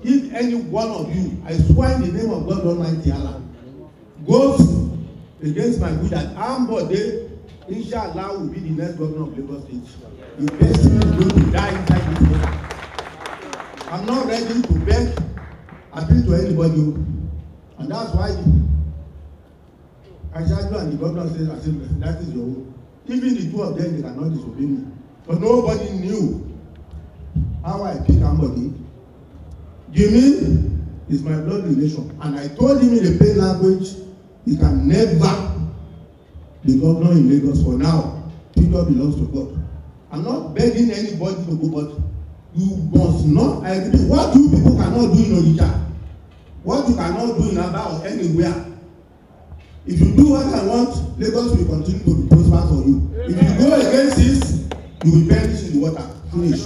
if any one of you, I swear in the name of God Almighty Allah, goes against my will that Ambode, inshallah, will be the next governor of Lagos State, the person is going to die inside this water. I'm not ready to beg, appeal to anybody, and that's why Ajadu and the governor says, that is your own. Even the two of them, they cannot disobey me. But nobody knew how I pick somebody. Jimmy is my blood relation, and I told him in a plain language, he can never be governor in Lagos for now. Peter belongs to God. I'm not begging anybody to go, but you must not. I repeat, what you people cannot do in Onitsha, what you cannot do in Aba or anywhere. If you do what I want, Lagos will continue to be prosperous for you. If you go against this, you will perish in the water. Finish.